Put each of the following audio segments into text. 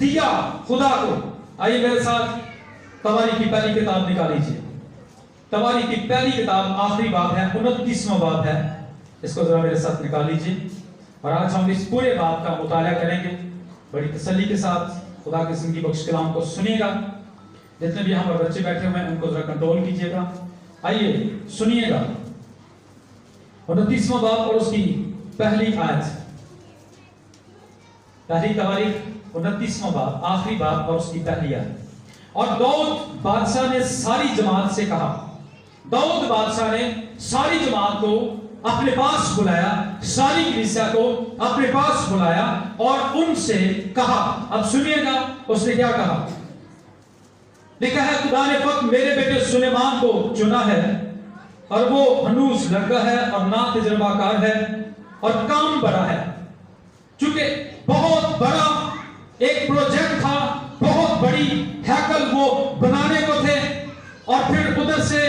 دیا خدا کو. آئیے میرے ساتھ تواریخ کی پہلی کتاب نکال لیجیے. تواریخ کی پہلی کتاب آخری باب ہے, 29واں باب ہے. اس کو ذرا میرے ساتھ نکال لیجیے. اور آج ہم اس پورے باب کا مطالعہ کریں گے. بڑی تسلی کے ساتھ خدا کے زندگی بخش کلام کو سنیے گا. جتنے بھی یہاں پر بچے بیٹھے ہوئے ہیں ان کو ذرا کنٹرول کیجیے گا. آئیے سنیے گا 29واں باب اور اس کی پہلی آیت. پہلی تواریخ 29واں باب آخری باب اور اس کی پہلی آیت. اور داؤد بادشاہ نے ساری جماعت سے کہا. داؤد بادشاہ نے ساری جماعت کو اپنے پاس بلایا, ساری کلیسیا کو اپنے پاس بلایا اور ان سے کہا. اب سنیے گا اس نے کیا کہا. لکھا ہے خدا نے فقط میرے بیٹے سلیمان کو چنا ہے اور وہ ہنوز لڑکا ہے اور نا تجربہ کار ہے اور کام بڑا ہے. چونکہ بہت بڑا ایک پروجیکٹ تھا, بہت بڑی ہیکل وہ بنانے کو تھے, اور پھر ادھر سے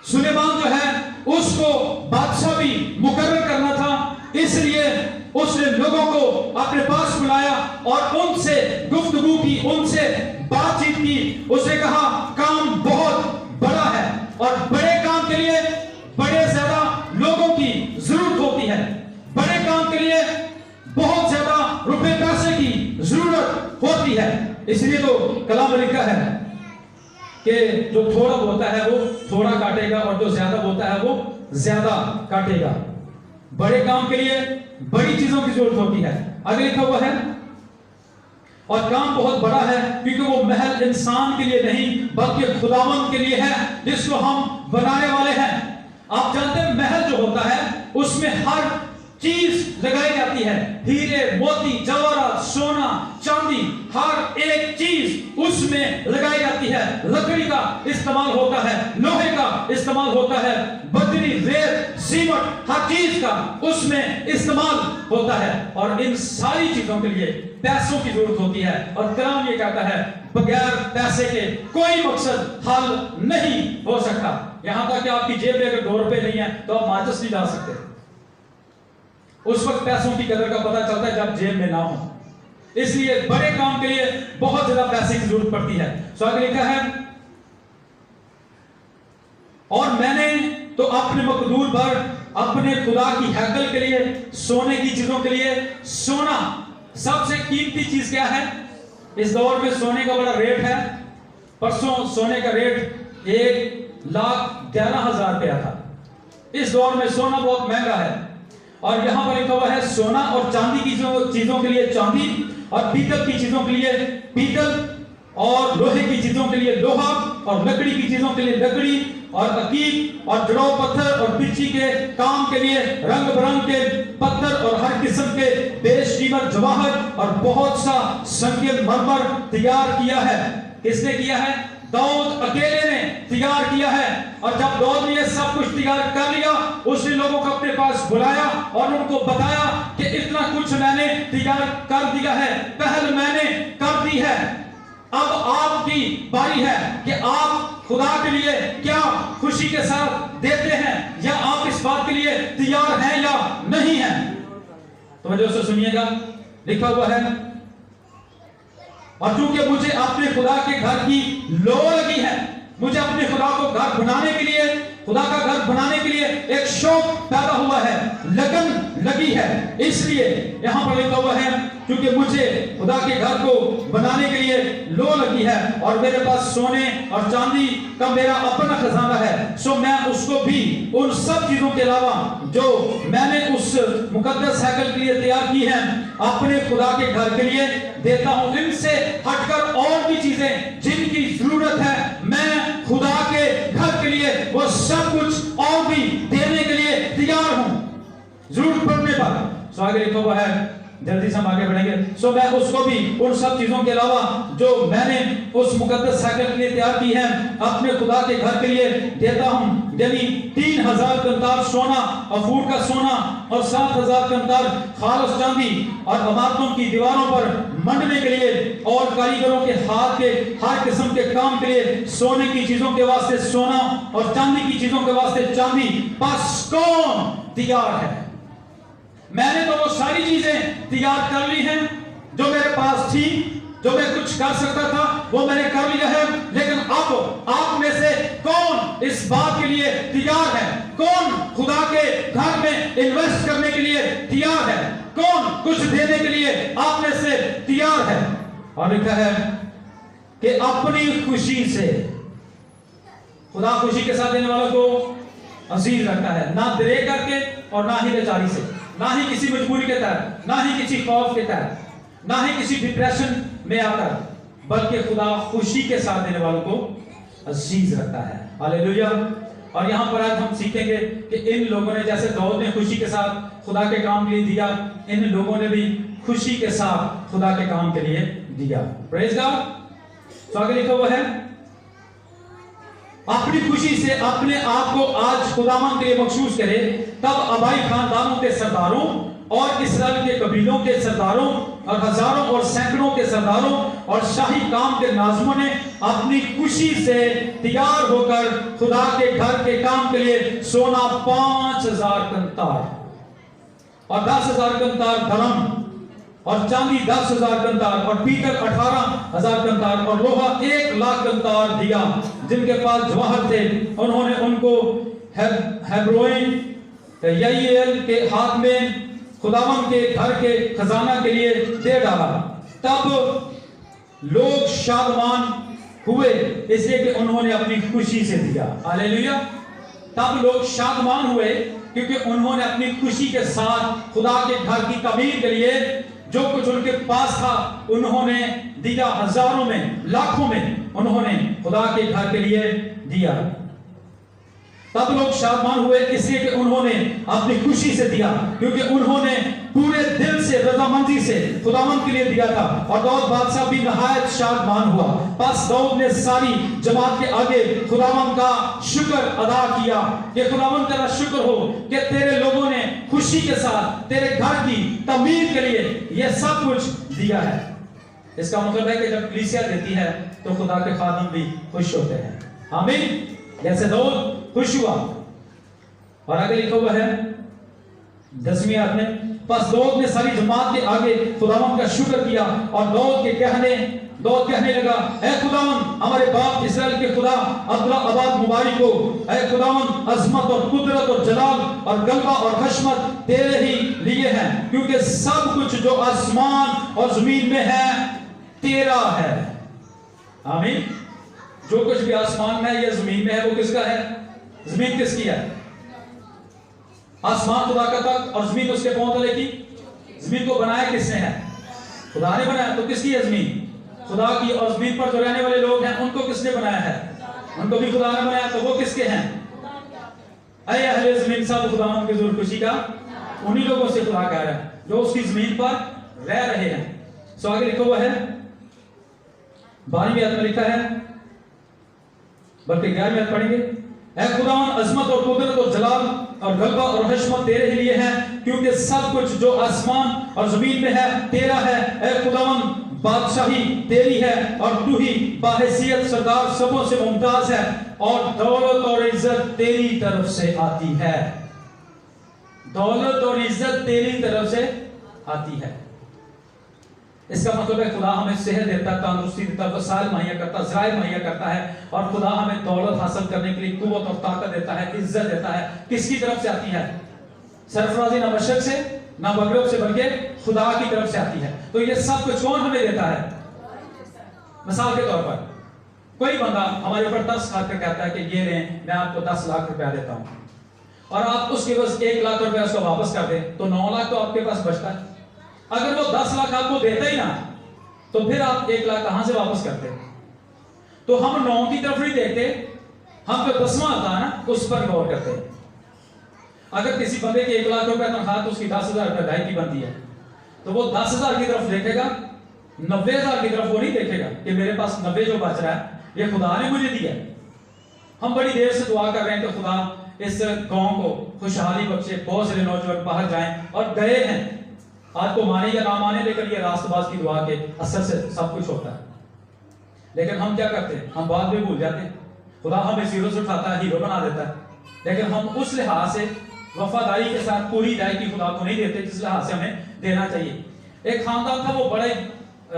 سلیمان جو ہے اس کو بادشاہ بھی مقرر کرنا تھا. اس لیے اس نے لوگوں کو اپنے پاس بلایا اور ان سے گفتگو کی, ان سے بات چیت کی. اس نے کہا کام بہت بڑا ہے اور بڑے کام کے لیے بڑے زیادہ لوگوں کی ضرورت ہوتی ہے. بڑے کام کے لیے بہت زیادہ روپے پیسے کی ضرورت ہوتی ہے. اس لیے تو کلام لکھا ہے کہ جو تھوڑا بولتا ہے وہ تھوڑا کاٹے گا اور جو زیادہ بولتا ہے وہ زیادہ کاٹے گا. بڑے کام کے لیے بڑی چیزوں کی ضرورت ہوتی ہے. آگے لکھا ہوا ہے اور کام بہت بڑا ہے کیونکہ وہ محل انسان کے لیے نہیں بلکہ خداوند کے لیے ہے جس کو ہم بنانے والے ہیں. آپ جانتے ہیں محل جو ہوتا ہے اس میں ہر چیز لگائی جاتی ہے. ہیرے, موتی, جواہرات, سونا, چاندی, ہر ایک چیز اس میں لگائی جاتی ہے. لکڑی کا استعمال ہوتا ہے, لوہے کا استعمال ہوتا ہے, بجری, ریت, سیمنٹ, ہر چیز کا اس میں استعمال ہوتا ہے. اور ان ساری چیزوں کے لیے پیسوں کی ضرورت ہوتی ہے. اور کلام یہ کہتا ہے بغیر پیسے کے کوئی مقصد حل نہیں ہو سکتا. یہاں تک کہ آپ کی جیب میں اگر 2 روپے نہیں ہیں تو آپ ماچس نہیں لا سکتے. اس وقت پیسوں کی قدر کا پتہ چلتا ہے جب جیب میں نہ ہو. اس لیے بڑے کام کے لیے بہت زیادہ پیسے کی ضرورت پڑتی ہے. سو آگے لکھا ہے اور میں نے تو اپنے مقدور پر اپنے خدا کی ہیکل کے لیے سونے کی چیزوں کے لیے, سونا سب سے قیمتی چیز کیا ہے اس دور میں؟ سونے کا بڑا ریٹ ہے. پرسوں سونے کا ریٹ 1,11,000 روپیہ تھا. اس دور میں سونا بہت مہنگا ہے. اور یہاں پر لکھا ہوا ہے سونا اور چاندی کی چیزوں کے لیے چاندی, اور پیتل کی چیزوں کے لیے پیتل, اور لوہے کی چیزوں کے لیے لوہا, اور لکڑی کی چیزوں کے لیے لکڑی, اور عقیق اور جڑو پتھر اور بچی کے کام کے لیے رنگ برنگ کے پتھر اور ہر قسم کے بیش قیمت جواہر اور بہت سا سنگ مرمر تیار کیا ہے. کس نے کیا ہے؟ داؤد اکیلے نے تیار کیا ہے. اور جب داؤد نے یہ سب کچھ تیار کر لیا اس نے لوگوں کو اپنے پاس بلایا اور ان کو بتایا کہ اتنا کچھ میں نے تیار کر دیا ہے, پہل میں نے کر دی ہے. اب آپ کی باری ہے کہ آپ خدا کے لیے کیا خوشی کے ساتھ دیتے ہیں, یا آپ اس بات کے لیے تیار ہیں یا نہیں ہیں. توجہ سے سنیے گا, لکھا ہوا ہے اور چونکہ مجھے اپنے خدا کے گھر کی لو لگی ہے, مجھے اپنے خدا کو گھر بنانے کے لیے, خدا کا گھر بنانے کے لیے ایک شوق پیدا ہوا ہے, لگن لگی ہے. اس لیے یہاں پر لکھا ہوا ہے کیونکہ مجھے خدا کے گھر کو بنانے کے لیے لو لگی ہے اور میرے پاس سونے اور چاندی کا میرا اپنا خزانہ ہے. سو میں اس کو بھی ان سب چیزوں کے علاوہ جو میں نے اس مقدس ہیکل کے لیے تیار کی ہیں اپنے خدا کے گھر کے لیے دیتا ہوں. ان سے ہٹ کر اور بھی چیزیں جن کی ضرورت ہے میں خدا کے گھر کے لیے وہ سب کچھ اور بھی دینے کے لیے تیار ہوں ضرورت پڑنے پر. سو آگے لکھا ہوا ہے, جلدی سے ہم آگے بڑھیں گے. سو میں اس کو بھی ان سب چیزوں کے علاوہ جو میں نے اس مقدس ہیکل کے لیے تیار کی ہیں اپنے خدا کے گھر کے لیے دیتا ہوں. یعنی 3,000 کنتار سونا, افور کا سونا, اور 7,000 کنتار خالص چاندی, اور عمارتوں کی دیواروں پر منڈنے کے لیے اور کاریگروں کے ہاتھ کے ہر قسم کے کام کے لیے سونے کی چیزوں کے واسطے سونا اور چاندی کی چیزوں کے واسطے چاندی. بس کون تیار ہے؟ میں نے تو وہ ساری چیزیں تیار کر لی ہیں, جو میرے پاس تھی، جو میں کچھ کر سکتا تھا وہ میں نے کر لیا ہے، لیکن اب آپ میں سے کون اس بات کے لیے تیار ہے؟ کون خدا کے گھر میں انویسٹ کرنے کے لیے تیار ہے؟ کون کچھ دینے کے لیے آپ میں سے تیار ہے؟ اور لکھا ہے کہ اپنی خوشی سے، خدا خوشی کے ساتھ دینے والوں کو عزیز رکھتا ہے، نہ درے کر کے اور نہ ہی بیچاری سے، نہ ہی کسی مجبوری کے تحت، نہ ہی کسی خوف کے تحت، نہ ہی کسی ڈپریشن میں آ کر، بلکہ خدا خوشی کے ساتھ دینے والوں کو عزیز رکھتا ہے۔ ہاللیلویہ۔ اور یہاں پر آج ہم سیکھیں گے کہ ان لوگوں نے، جیسے داؤد نے خوشی کے ساتھ خدا کے کام کے لیے دیا، ان لوگوں نے بھی خوشی کے ساتھ خدا کے کام کے لیے دیا۔ پریز گاڈ۔ تو آگے لکھا ہوا ہے، اپنی خوشی سے اپنے آپ کو آج خداوند کے لیے مخصوص کرے، تب آبائی خاندانوں کے سرداروں اور اسرائیل کے قبیلوں کے سرداروں اور ہزاروں اور سینکڑوں کے سرداروں اور شاہی کام کے ناظموں نے اپنی خوشی سے تیار ہو کر خدا کے گھر کے کام کے لیے سونا 5000 قنطار اور 10,000 قنطار درم اور چاندی 10,000 قنطار اور پیتل 18,000 قنطار اور لوہا 1,00,000 قنطار دیا۔ جن کے پاس جواہر تھے انہوں نے ان کو ہیبروئن یعیل کے ہاتھ میں خداوند کے گھر کے خزانہ کے لیے دے ڈالا۔ تب لوگ شادمان ہوئے، اس لیے کہ انہوں نے اپنی خوشی سے دیا۔ ہاللیلویہ۔ تب لوگ شادمان ہوئے کیونکہ انہوں نے اپنی خوشی کے ساتھ خدا کے گھر کی تعمیر کے لیے جو کچھ ان کے پاس تھا انہوں نے دیا، ہزاروں میں، لاکھوں میں انہوں نے خدا کے گھر کے لیے دیا۔ تب لوگ شادمان ہوئے اس لیے کہ انہوں نے اپنی خوشی سے دیا، کیونکہ انہوں نے پورے دل سے، رضامندی سے خداوند کے لیے دیا تھا۔ اور داؤد بادشاہ بھی نہایت شادمان ہوا۔ پس داؤد نے ساری جماعت کے آگے خداوند کا شکر ادا کیا کہ خداوند تیرا شکر ہو کہ تیرے لوگوں نے خوشی کے ساتھ تیرے گھر کی تعمیر کے لیے یہ سب کچھ دیا ہے۔ اس کا مطلب ہے کہ جب کلیسیا دیتی ہے تو خدا کے خادم بھی خوش ہوتے ہیں۔ آمین۔ جیسے داؤد خوش ہوا۔ اور آگے لکھا ہوا ہے 10ویں آیت میں، پس داؤد نے ساری جماعت کے آگے خداوند کا شکر کیا اور داؤد کہنے لگا، اے خداوند ہمارے باپ اسرائیل کے خدا، عبدالآباد مبارک ہو۔ اے خداوند عظمت اور قدرت اور جلال اور غلبہ اور حشمت تیرے ہی لیے ہیں، کیونکہ سب کچھ جو آسمان اور زمین میں ہے تیرا ہے۔ آمین۔ جو کچھ بھی آسمان میں ہے یا زمین میں ہے وہ کس کا ہے؟ زمین کس کی ہے؟ آسمان خدا کا تخت اور زمین اس کے پاؤں تلے کی۔ زمین کو بنایا کس نے ہے؟ خدا نے بنایا۔ تو کس کی ہے زمین؟ خدا کی۔ اور زمین پر جو رہنے والے لوگ ہیں ان کو کس نے بنایا ہے؟ ان کو بھی خدا نے بنایا۔ تو وہ کس کے ہیں؟ اے اہل زمین سب خداوند کی حضور خوشی کا انہی لوگوں سے خدا کہہ رہا ہے جو اس کی زمین پر رہ رہے ہیں۔ سو آگے لکھا ہوا ہے 12ویں آیت میں لکھا ہے، بلکہ 11ویں آیت پڑھیں گے، اے خداوند عظمت اور قدرت اور جلال اور غلبہ اور حشمت تیرے ہی لیے ہیں، کیونکہ سب کچھ جو آسمان اور زمین میں ہے تیرا ہے۔ اے خداوند بادشاہی تیری ہے اور تو ہی باحیثیت سردار سبوں سے ممتاز ہے، اور دولت اور عزت تیری طرف سے آتی ہے۔ دولت اور عزت تیری طرف سے آتی ہے۔ اس کا مطلب ہے خدا ہمیں صحت دیتا ہے، تندرستی دیتا ہے، وسائل مہیا کرتا ہے، ذرائع مہیا کرتا ہے، اور خدا ہمیں دولت حاصل کرنے کے لیے قوت اور طاقت دیتا ہے، عزت دیتا ہے۔ کس کی طرف سے آتی ہے؟ سرفرازی نہ مشرق سے نہ مغرب سے، بلکہ خدا کی طرف سے آتی ہے۔ تو یہ سب کچھ کون ہمیں دیتا ہے؟ مثال کے طور پر کوئی بندہ ہمارے اوپر 10 لاکھ کا کہتا ہے کہ یہ لیں میں آپ کو 10 لاکھ روپیہ دیتا ہوں، اور آپ اس کے بس 1 لاکھ روپیہ اس کو واپس کر دیں تو 9 لاکھ تو آپ کے پاس بچتا ہے۔ اگر وہ 10 لاکھ آپ کو دیتا ہی نہ تو پھر آپ 1 لاکھ کہاں سے واپس کرتے؟ تو ہم 9 کی طرف نہیں دیکھتے، ہم جو 10واں آتا ہے نا اس پر غور کرتے ہیں۔ اگر کسی بندے کی 1 لاکھ روپے تنخواہ تو اس کی 10,000 روپے ادائیگی کی بنتی ہے، تو وہ 10,000 کی طرف دیکھے گا، 90,000 کی طرف وہ نہیں دیکھے گا کہ میرے پاس 90 جو بچ رہا ہے یہ خدا نے مجھے دیا۔ ہم بڑی دیر سے دعا کر رہے ہیں کہ خدا اس قوم کو خوشحالی بخشے، بہت سے نوجوان باہر جائیں، اور گئے ہیں، آج کو مانے یا نہ مانے، لیکن یہ راست باز کی دعا کے اثر سے سب کچھ ہوتا ہے۔ لیکن ہم کیا کرتے ہیں؟ ہم بعد میں بھول جاتے ہیں۔ خدا ہمیں زیرو سے اٹھاتا ہے، ہیرو بنا دیتا ہے، لیکن ہم اس لحاظ سے وفاداری کے ساتھ پوری ادائیگی خدا کو نہیں دیتے جس لحاظ سے ہمیں دینا چاہیے۔ ایک خاندان تھا، وہ بڑا ہی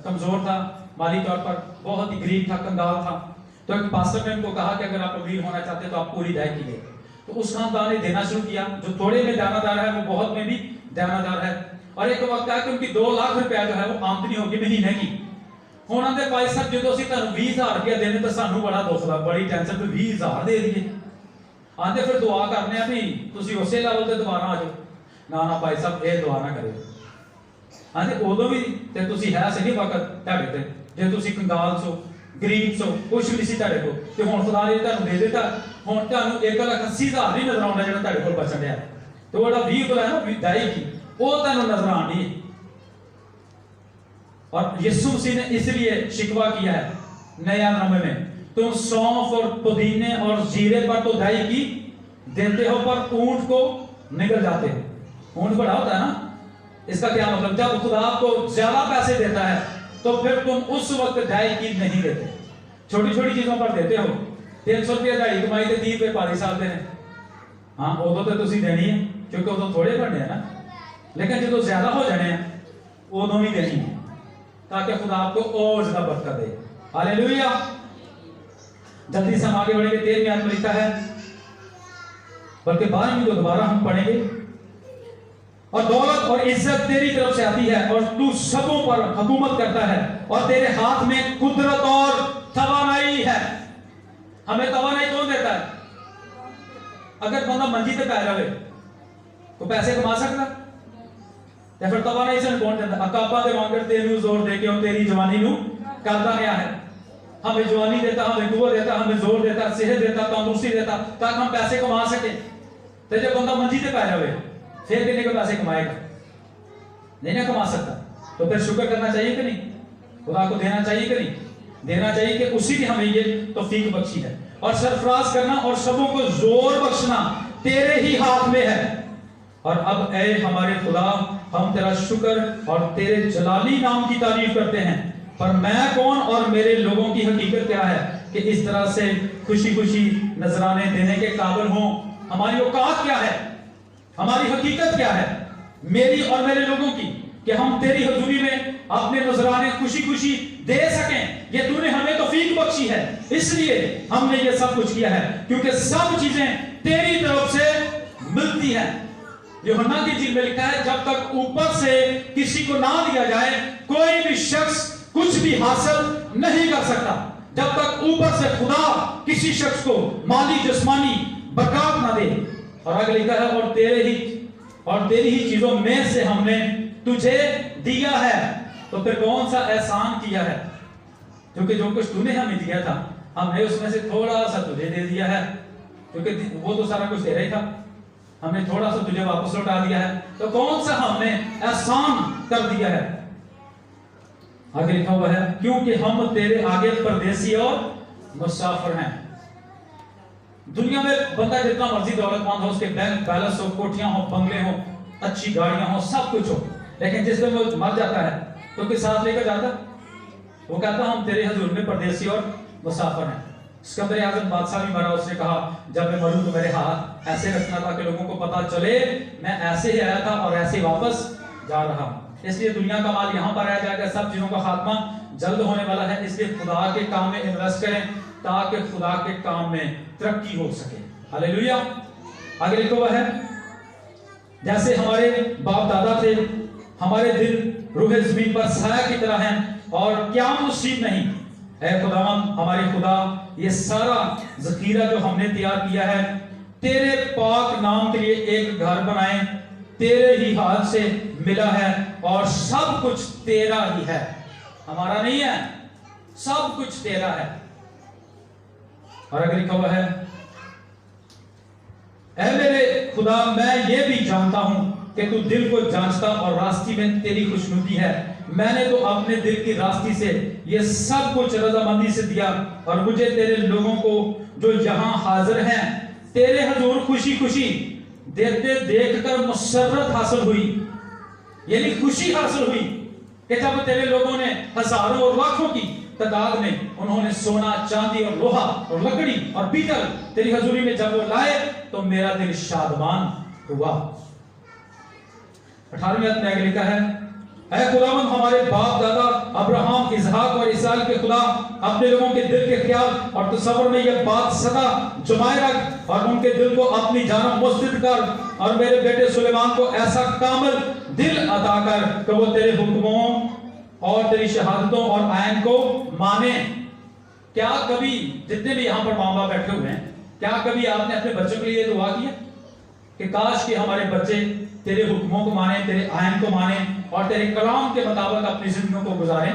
کمزور تھا مالی طور پر، بہت ہی غریب تھا، کنگال تھا. تو ایک پاسٹر نے ان کو کہا کہ اگر آپ امیر ہونا چاہتے تو آپ پوری دائیں کیجیے. تو اس خاندان نے دینا شروع کیا. جو تھوڑے میں دیانتدار ہے وہ بہت میں بھی دیانتدار ہے. اور ایک وقت آیا کہ ان کی 2 لاکھ روپیہ جو ہے وہ آمدنی ہوگی مہینے کی. ہوں آدھے بھائی صاحب جدو اسی تمہیں 20,000 روپیہ دینے تو سانو بڑا دکھ لگا، بڑی ٹینشن تو 20,000 دے دیے. آدھے پھر دعا کرنے ہیں بھی تسی اسی لیول تے دوبارہ آ جاؤ. نہ بھائی صاحب یہ دعا نہ کرے. آدھے ادو بھی تے تسی ہے صحیح وقت تہاڈے تے جے تسی کنگال سو غریب سو کچھ بھی نہیں تہاڈے کول تے ہن خدا نے تانوں دے دیتا. ہن تانوں 1,80,000 نہیں نظر آਉਂਦਾ ਜਿਹੜਾ تہاڈے کول بچن ڈیا. تو وہ 20 تو ہے نا دائی کی وہ تانوں نظر آنی ہے. اور یسوع مسیح نے اس لیے شکوہ کیا ہے نیا نامے میں، تم سونف اور پودینے اور زیرے پر تو دائی کی دیتے ہو پر اونٹ کو نگل جاتے ہو. اونٹ بڑا ہوتا ہے نا. اس کا کیا مطلب؟ جب خدا آپ کو زیادہ پیسے دیتا ہے تو پھر تم اس وقت دائی کی نہیں دیتے، چھوٹی چھوٹی چیزوں پر دیتے ہو. 300 روپیہ دائی کمائی تے 30 روپے پاری صاحب دے. ہاں ادو تو تسی دینی ہے کیونکہ ادو تھوڑے بننے ہیں نا. لیکن جدو زیادہ ہو جانے ہیں ادو بھی دینی ہے تاکہ خدا آپ کو اور زیادہ برکت دے. ہاللیلویا. جلدی سے ہم آگے بڑھیں گے. 13ویں آیت میں لکھا ہے، بلکہ 12ویں کو دوبارہ ہم پڑھیں گے. اور دولت اور عزت تیری طرف سے آتی ہے اور تو سبوں پر حکومت کرتا ہے اور تیرے ہاتھ میں قدرت اور توانائی ہے. ہمیں توانائی کون دیتا ہے؟ اگر بندہ منجی تے پہ رہے تو پیسے کما سکتا یا پھر توانائی سے کون دیتا؟ اکابا دے وانگر تینوں زور دے کے اور تیری جوانی نو کرتا گیا ہے. ہمیں جوانی دیتا، ہمیں قوت دیتا، ہمیں زور دیتا، صحت دیتا، تندرستی دیتا تاکہ ہم پیسے کما سکیں. تو جب بندہ منجی تے پہ رہے پھر کتنے کے پیسے کمائے گا؟ نہیں نہ کما سکتا. تو پھر شکر کرنا چاہیے کہ نہیں؟ خدا کو دینا چاہیے کہ نہیں؟ دینا چاہیے کہ اسی نے ہمیں یہ توفیق بخشی ہے. اور سرفراز کرنا اور سبوں کو زور بخشنا تیرے ہی ہاتھ میں ہے. اور اب اے ہمارے خدا ہم تیرا شکر اور تیرے جلالی نام کی تعریف کرتے ہیں. پر میں کون اور میرے لوگوں کی حقیقت کیا ہے کہ اس طرح سے خوشی خوشی نذرانے دینے کے قابل ہوں؟ ہماری اوقات کیا ہے؟ ہماری حقیقت کیا ہے میری اور میرے لوگوں کی کہ ہم تیری حضوری میں اپنے نذرانے خوشی خوشی دے سکیں؟ یہ تو نے ہمیں توفیق بخشی ہے، اس لیے ہم نے یہ سب کچھ کیا ہے کیونکہ سب چیزیں تیری طرف سے ملتی ہیں. یوحنا کی انجیل میں لکھا ہے جب تک اوپر سے کسی کو نہ دیا جائے کوئی بھی شخص کچھ بھی حاصل نہیں کر سکتا. جب تک اوپر سے خدا کسی شخص کو مالی جسمانی برکات نہ دے. اور آگے لکھا ہے اور تیری ہی چیزوں میں سے ہم نے تجھے دیا ہے. تو پھر کون سا احسان کیا ہے؟ کیونکہ جو کچھ تو نے ہمیں دیا تھا ہم نے اس میں سے تھوڑا سا تجھے دے دیا ہے، کیونکہ وہ تو سارا کچھ تیرا ہی تھا، ہم نے تھوڑا سا تجھے واپس لوٹا دیا ہے. تو کون سا ہم نے احسان کر دیا ہے؟ آگے لکھا ہوا ہے کیونکہ ہم تیرے آگے پردیسی اور مسافر ہیں. دنیا میں بندہ جتنا مرضی دولت مند ہو، اس کے بینک بیلنس ہو، کوٹھیاں ہو، بنگلے ہو، اچھی گاڑیاں ہو، سب کچھ ہو، لیکن جس دن وہ مر جاتا ہے تو کس ساتھ لے کر جاتا؟ وہ کہتا ہم تیرے حضور میں پردیسی اور مسافر ہیں. اسکندر اعظم بادشاہ بھی مرا، اس نے کہا جب میں مروں تو میرے ہاتھ ایسے رکھنا تھا کہ لوگوں کو پتا چلے میں ایسے ہی آیا تھا اور ایسے ہی واپس جا رہا ہوں. اس لیے دنیا کا مال یہاں پر آیا جائے گا، سب چیزوں کا خاتمہ جلد ہونے والا ہے. اس لیے خدا کے کام میں انویسٹ کریں تاکہ خدا کے کام میں ترقی ہو سکے. ہاللیلویا. آگے لکھا ہوا ہے جیسے ہمارے باپ دادا تھے ہمارے دل روح زمین پر سایہ کی طرح ہیں اور کیا مصیب نہیں. اے خداوند ہمارے خدا یہ سارا ذخیرہ جو ہم نے تیار کیا ہے تیرے پاک نام کے لیے ایک گھر بنائیں، تیرے ہی ہاتھ سے ملا ہے اور سب کچھ تیرا ہی ہے، ہمارا نہیں ہے، سب کچھ تیرا ہے. اور اگر لکھا ہوا ہے اے میرے خدا میں یہ بھی جانتا ہوں کہ تو دل کو جانچتا اور راستی میں تیری خوشنودی ہے. میں نے تو اپنے دل کی راستی سے یہ سب کچھ رضامندی سے دیا اور مجھے تیرے لوگوں کو جو یہاں حاضر ہیں تیرے حضور خوشی خوشی دیتے دیکھ کر مسرت حاصل ہوئی. یعنی خوشی حاصل ہوئی کہ جب تیرے لوگوں نے ہزاروں اور لاکھوں کی تعداد میں انہوں نے سونا چاندی اور لوہا اور لکڑی اور پیتل تیری حضوری میں جب وہ لائے تو میرا دل شادمان ہوا. 18ویں آیت میں آگے لکھا ہے اے خداوند ہمارے باپ دادا ابراہم، اسحاق اور اسرائیل کے خدا، اپنے لوگوں کے دل کے خیال اور تصور میں یہ بات سدا جمائے رکھ اور ان کے دل کو اپنی جانب مسجد کر، اور میرے بیٹے سلیمان کو ایسا کامل دل عطا کر کہ وہ تیرے حکموں اور تیری شہادتوں اور آئین کو مانے۔ کیا کبھی جتنے بھی یہاں پر ماں باپ بیٹھے ہوئے ہیں، کیا کبھی آپ نے اپنے بچوں کے لیے دعا کی ہے کہ کاش کہ ہمارے بچے تیرے حکموں کو مانیں، تیرے آئین کو مانیں اور تیرے کلام کے مطابق اپنی زندگیوں کو گزاریں؟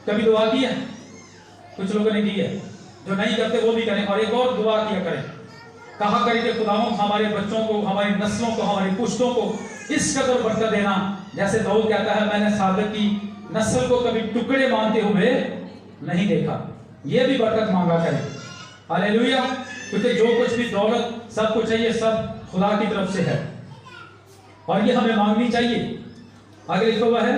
کبھی دعا کی ہے؟ کچھ لوگوں نے کی ہے، جو نہیں کرتے وہ بھی کریں، اور ایک اور دعا کیا کریں، کہا کریں کہ خداوند ہمارے بچوں کو، ہماری نسلوں کو، ہماری پشتوں کو اس قدر برکت دینا، جیسے داؤد کہتا ہے میں نے صادق کی نسل کو کبھی ٹکڑے مانتے ہوئے نہیں دیکھا۔ یہ بھی برکت مانگا کریں، ہاللیلویہ، کیونکہ جو کچھ بھی دولت سب کچھ ہے یہ سب خدا کی طرف سے ہے اور یہ ہمیں مانگنی چاہیے۔ آگے لکھا ہوا ہے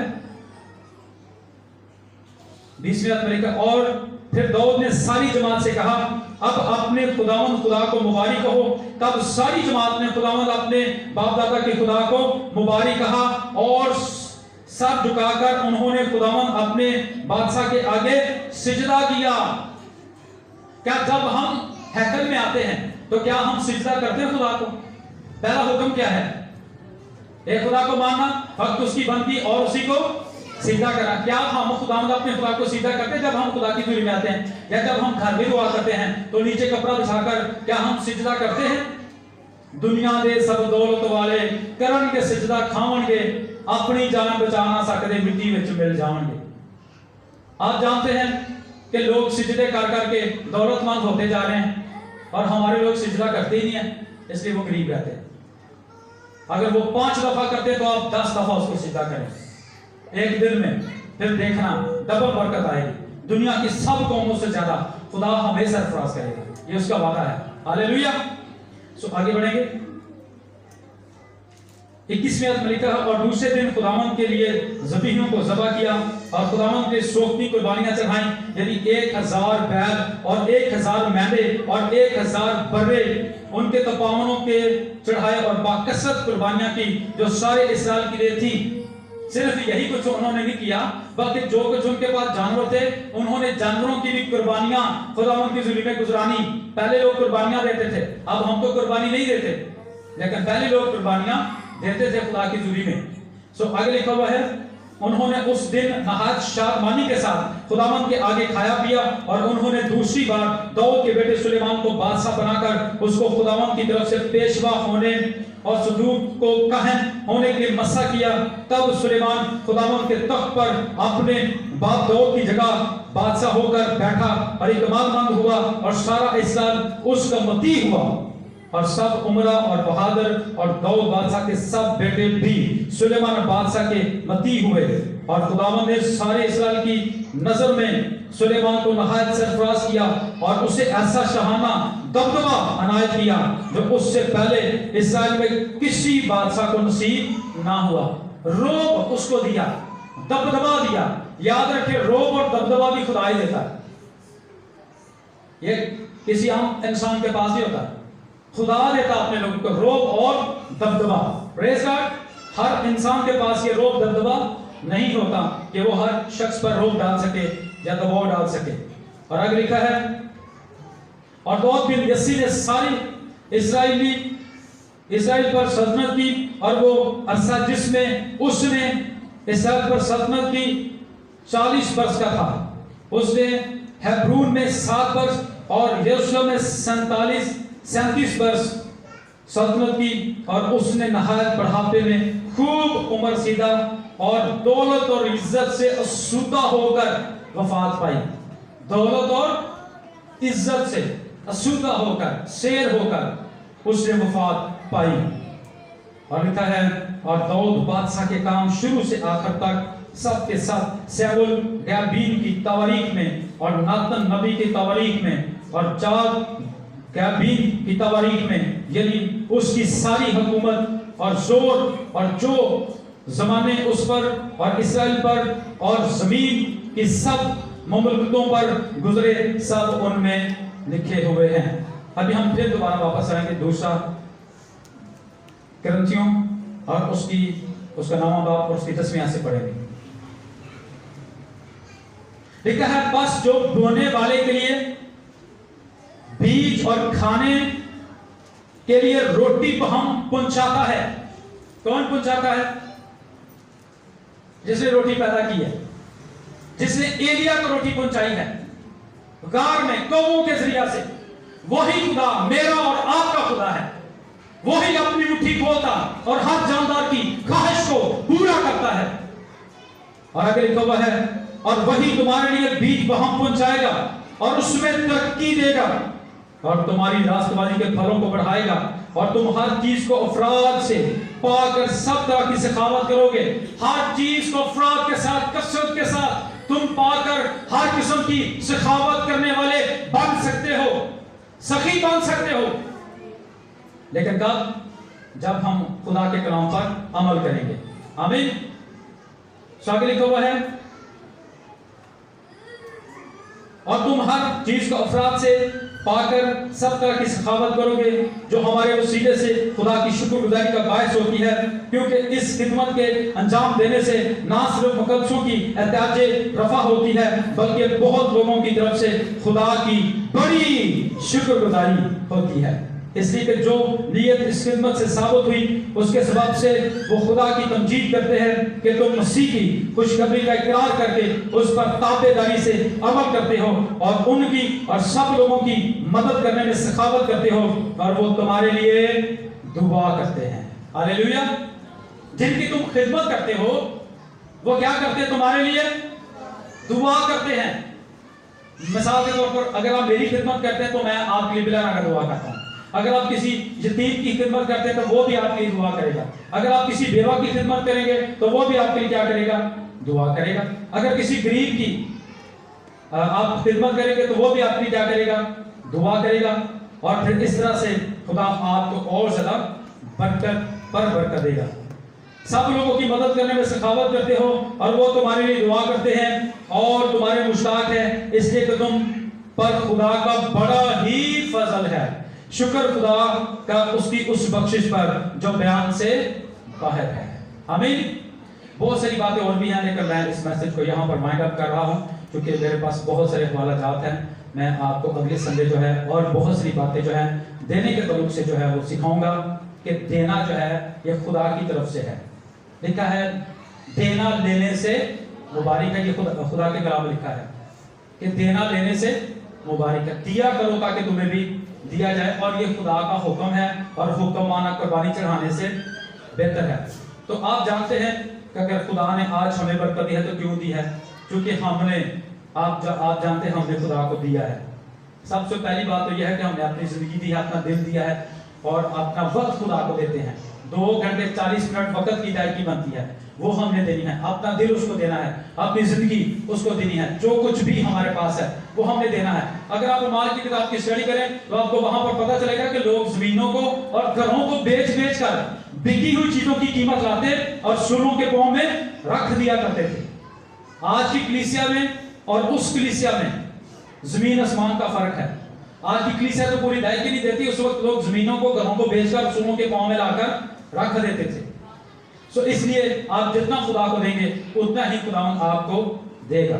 20ویں آیت میں لکھا، اور پھر داؤد نے ساری جماعت سے کہا اب اپنے خداوند خدا کو مبارک کہو۔ تب ساری جماعت نے خداوند اپنے باپ دادا کے خدا کو مبارک کہا اور سر جھکا کر انہوں نے خداوند اپنے بادشاہ کے آگے سجدہ کیا۔ کیا جب ہم ہیکل میں آتے ہیں تو کیا ہم سجدہ کرتے ہیں خدا کو؟ پہلا حکم کیا ہے؟ ایک خدا کو ماننا، فقط اس کی بندگی اور اسی کو سجدہ کرنا۔ کیا ہم خداوند اپنے خدا کو سجدہ کرتے ہیں جب ہم خدا کی حضوری میں آتے ہیں؟ یا جب ہم گھر میں دعا کرتے ہیں تو نیچے کپڑا بچھا کر کیا ہم سجدہ کرتے ہیں؟ دنیا دے سب دولت والے کرن کے سجدہ کھاون گے، اپنی جان بچا نہ سکتے، مٹی وچ مل جاون گے۔ آپ جانتے ہیں کہ لوگ سجدے کر کر کے دولت مند ہوتے جا رہے ہیں اور ہمارے لوگ سجدہ کرتے ہی نہیں ہیں، اس لیے وہ غریب رہتے ہیں۔ اگر وہ 5 دفعہ کرتے تو آپ 10 دفعہ اس کو سجدہ کریں ایک دن میں، پھر دیکھنا ڈبل برکت آئے گی۔ دنیا کی سب قوموں سے زیادہ خدا ہمیں سرفراز کرے گا، یہ اس کا وعدہ ہے، ہاللیلویہ۔ سو آگے بڑھیں گے 21ویں آیت میں لکھا ہے، اور دوسرے دن خداوند کے لیے ذبیحوں کو ذبح کیا اور خداوند کے سوگتی قربانیاں چڑھائیں، یعنی 1000 بیل اور 1000 مینڈے اور 1000 برے ان کے تپاونوں کے چڑھائے اور باکثرت قربانیاں کی جو سارے اسرائیل کے لیے تھی۔ صرف یہی کچھ انہوں نے نہیں کیا بلکہ جو کچھ ان کے پاس جانور تھے انہوں نے جانوروں کی بھی قربانیاں خداوند کی حضوری میں گزرانی۔ پہلے لوگ قربانیاں دیتے تھے، اب ہم تو قربانی نہیں دیتے، لیکن پہلے لوگ قربانیاں دیتے تھے خدا کی حضوری میں۔ سو آگے لکھا ہوا ہے انہوں نے اس دن نہایت شادمانی کے ساتھ خداوند کے آگے کھایا پیا، اور انہوں نے دوسری بار داؤد کے بیٹے سلیمان کو بادشاہ بنا کر اس کو خداوند کی طرف سے پیشوا ہونے اور صدوق کو کہن ہونے کے لیے مسا کیا۔ تب سلیمان خداوند کے تخت پر اپنے باپ داؤد کی جگہ بادشاہ ہو کر بیٹھا اور اکمال مند ہوا، اور سارا اسرائیل اس کا مطیع ہوا، اور سب عمرہ اور بہادر اور داؤد بادشاہ کے سب بیٹے بھی سلیمان بادشاہ کے مطیع ہوئے۔ اور خداوند نے سارے اسرائیل کی نظر میں سلیمان کو نہایت سرفراز کیا اور اسے ایسا شاہانہ دبدبہ عنایت کیا جو اس سے پہلے اسرائیل میں کسی بادشاہ کو نصیب نہ ہوا۔ روب اس کو دیا، دبدبہ دیا۔ یاد رکھیں روب اور دبدبہ بھی خدا ہی دیتا ہے، یہ کسی عام انسان کے پاس نہیں ہوتا، خدا دیتا اپنے لوگوں کو روب اور دبدبہ۔ پریز گاڈ۔ ہر انسان کے پاس یہ روب دبدبہ نہیں ہوتا کہ وہ ہر شخص پر روب ڈال سکے یا دباؤ ڈال سکے۔ اور آگے لکھا ہے اور داؤد بن یسی نے ساری اسرائیل پر سلطنت کی، اور وہ عرصہ جس میں اس نے اسرائیل پر سلطنت کی 40 برس کا تھا۔ اس نے ہیبرون میں 7 برس اور یروشلم میں 37 برس سلطنت کی، اور اس نے نہایت بڑھاپے میں خوب عمر سیدھا اور دولت اور عزت سے آسودہ ہو کر وفات پائی۔ دولت اور عزت سے آسودہ ہو کر، سیر ہو کر اس نے وفات پائی۔ اور لکھا ہے اور داؤد بادشاہ کے کام شروع سے آخر تک سب کے سب سیبل گیبین کی تواریخ میں اور ناتن نبی کی تواریخ میں اور جاد گیبین کی تواریخ میں، یعنی اس کی ساری حکومت اور زور اور جو زمانے اس پر اور اسرائیل پر اور زمین کی سب مملکتوں پر گزرے، سب ان میں لکھے ہوئے ہیں۔ ابھی ہم پھر دوبارہ واپس آئیں گے دوسرا کرنتھیوں اور اس کا نامہ باب اور اس کی 10ویں آیت سے پڑھیں گے۔ لکھا ہے بس جو بونے والے کے لیے بیج اور کھانے کے لیے روٹی ہم پہنچاتا ہے. کون پہنچاتا ہے؟ جس نے روٹی پیدا کی ہے، جس نے ایلیا کو روٹی پہنچائی ہے غار میں کووں کے ذریعہ سے. وہی خدا میرا اور آپ کا خدا ہے. وہی اپنی مٹھی کھولتا اور ہر جاندار کی خواہش کو پورا کرتا ہے. اور اگر لکھا ہوا ہے اور وہی تمہارے لیے بیج بہم پہنچائے گا اور اس میں ترقی دے گا اور تمہاری راست بازی کے پھلوں کو بڑھائے گا اور تم ہر چیز کو افراد سے پا کر سب طرح کی سخاوت کرو گے. ہر چیز کو افراد کے ساتھ، کثرت کے ساتھ تم پا کر ہر قسم کی سخاوت کرنے والے بن سکتے ہو، سخی بن سکتے ہو. لیکن کب؟ جب ہم خدا کے کلام پر عمل کریں گے. آمین. آگے لکھا ہوا ہے اور تم ہر چیز کو افراد سے پا کر سب طرح کی سخاوت کرو گے جو ہمارے وسیلے سے خدا کی شکر گزاری کا باعث ہوتی ہے، کیونکہ اس خدمت کے انجام دینے سے نہ صرف مقدسوں کی احتیاج رفع ہوتی ہے بلکہ بہت لوگوں کی طرف سے خدا کی بڑی شکر گزاری ہوتی ہے. اس لیے کہ جو نیت اس خدمت سے ثابت ہوئی اس کے سبب سے وہ خدا کی تمجید کرتے ہیں کہ تم مسیح کی خوشخبری کا اقرار کر کے اس پر تابع داری سے عمل کرتے ہو اور ان کی اور سب لوگوں کی مدد کرنے میں سخاوت کرتے ہو اور وہ تمہارے لیے دعا کرتے ہیں. ہاللیلویا. جن کی تم خدمت کرتے ہو وہ کیا کرتے ہیں؟ تمہارے لیے دعا کرتے ہیں. مثال کے طور پر اگر آپ میری خدمت کرتے ہیں تو میں آپ کے لیے بلا نہ دعا کرتا ہوں. اگر آپ کسی یتیم کی خدمت کرتے ہیں تو وہ بھی آپ کے لیے دعا کرے گا. اگر آپ کسی بیوہ کی خدمت کریں گے تو وہ بھی آپ کے لیے کیا کرے گا؟ دعا کرے گا. اگر کسی غریب کی آپ خدمت کریں گے تو وہ بھی آپ کے لیے کیا کرے گا؟ دعا کرے گا. اور پھر اس طرح سے خدا آپ کو اور زیادہ برکت پر برکت دے گا. سب لوگوں کی مدد کرنے میں سخاوت کرتے ہو اور وہ تمہارے لیے دعا کرتے ہیں اور تمہارے مشتاق ہیں اس لیے کہ تم پر خدا کا بڑا ہی فضل ہے. شکر خدا کا اس کی اس بخشش پر جو بیان سے باہر ہے. آمین. بہت ساری باتیں اور بھی ہیں لیکن میں اس میسج کو یہاں پر مائنڈ اپ کر رہا ہوں کیونکہ میرے پاس بہت سارے حوالہ جات ہیں. میں آپ کو اگلے سنڈے جو ہے اور بہت ساری باتیں جو ہیں دینے کے تعلق سے جو ہے وہ سکھاؤں گا کہ دینا جو ہے یہ خدا کی طرف سے ہے. لکھا ہے دینا لینے سے مبارک ہے. یہ خدا کے کلام لکھا ہے کہ دینا لینے سے مبارک ہے. دیا کرو تاکہ تمہیں بھی دیا جائے اور یہ خدا کا حکم ہے اور حکم مانا قربانی چڑھانے سے بہتر ہے. تو آپ جانتے ہیں کہ اگر خدا نے آج ہمیں برکت دی ہے تو کیوں دی ہے؟ کیونکہ ہم نے آپ جانتے ہیں ہم نے خدا کو دیا ہے. سب سے پہلی بات تو یہ ہے کہ ہم نے اپنی زندگی دی ہے، اپنا دل دیا ہے اور اپنا وقت خدا کو دیتے ہیں. 2 گھنٹے 40 منٹ وقت کی ادائیگی بنتی ہے وہ ہم نے دینی ہے. اپنا دل اس کو دینا ہے، اپنی زندگی اس کو دینی ہے. جو کچھ بھی ہمارے پاس ہے وہ ہم نے دینا ہے. اگر آپ مال کی کتاب کی اسٹڈی کریں تو آپ کو وہاں پر پتہ چلے گا کہ لوگ زمینوں کو اور گھروں کو بیچ کر بکی ہوئی چیزوں کی قیمت لاتے اور سروں کے پاؤں میں رکھ دیا کرتے تھے. آج کی کلیسیا میں اور اس کلیسیا میں زمین آسمان کا فرق ہے. آج کی کلیسیا تو پوری ادائیگی نہیں دیتی. اس وقت لوگ زمینوں کو گھروں کو بیچ کر سروں کے پاؤں میں لا کر رکھ دیتے تھے. سو اس لیے آپ جتنا خدا کو دیں گے اتنا ہی خدا آپ کو دے گا.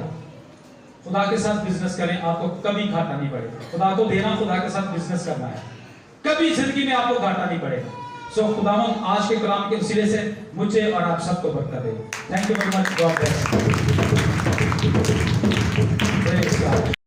خدا کے ساتھ بزنس کریں، آپ کو کبھی گھاٹا نہیں پڑے گا. خدا کو دینا، خدا کے ساتھ بزنس کرنا ہے، کبھی زندگی میں آپ کو گھاٹا نہیں پڑے گا. سو خداوند آج کے کلام کے وسیلے سے مجھے اور آپ سب کو برکت دے. Thank you very much. God bless.